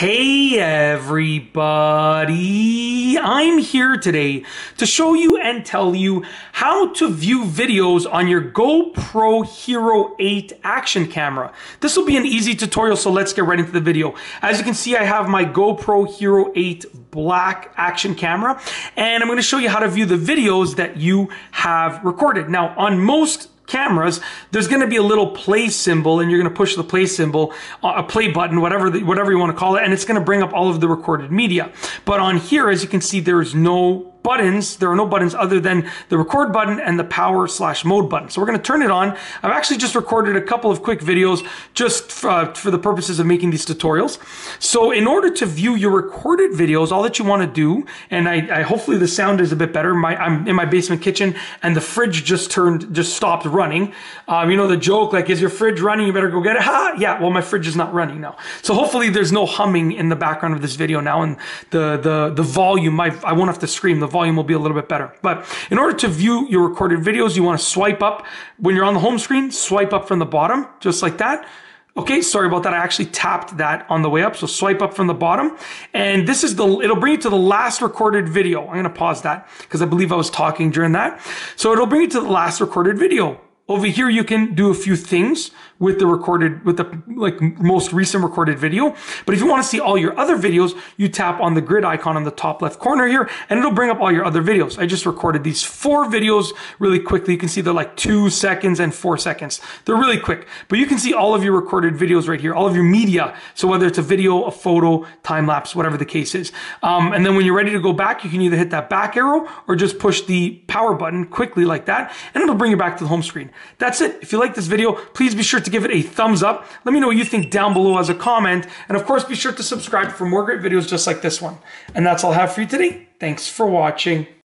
Hey everybody, I'm here today to show you and tell you how to view videos on your GoPro Hero 8 action camera. This will be an easy tutorial, so let's get right into the video. As you can see, I have my GoPro Hero 8 black action camera, and I'm going to show you how to view the videos that you have recorded. Now, on most cameras, there's going to be a little play symbol, and you're going to push the play symbol, a play button, whatever you want to call it, and it's going to bring up all of the recorded media. But on here, as you can see, there's no buttons. There are no buttons other than the record button and the power/mode button. So we're going to turn it on. I've actually just recorded a couple of quick videos just for the purposes of making these tutorials. So in order to view your recorded videos, all that you want to do, and I hopefully the sound is a bit better. I'm in my basement kitchen and the fridge just stopped running. You know the joke, like, is your fridge running? You better go get it. Ha! Yeah, well, my fridge is not running now. So hopefully there's no humming in the background of this video now, and the volume, I won't have to scream. The volume will be a little bit better. But in order to view your recorded videos, you want to swipe up. When you're on the home screen, swipe up from the bottom, just like that. Okay, sorry about that. I actually tapped that on the way up. So swipe up from the bottom. And this is it'll bring you to the last recorded video. I'm going to pause that because I believe I was talking during that. So it'll bring you to the last recorded video. Over here, you can do a few things with the most recent recorded video. But if you want to see all your other videos, you tap on the grid icon on the top left corner here, and it'll bring up all your other videos. I just recorded these 4 videos really quickly. You can see they're like 2 seconds and 4 seconds. They're really quick, but you can see all of your recorded videos right here, all of your media. So whether it's a video, a photo, time lapse, whatever the case is. And then when you're ready to go back, you can either hit that back arrow or just push the power button quickly like that, and it'll bring you back to the home screen. That's it. If you like this video, please be sure to give it a thumbs up. Let me know what you think down below as a comment. And of course, be sure to subscribe for more great videos just like this one. And that's all I have for you today. Thanks for watching.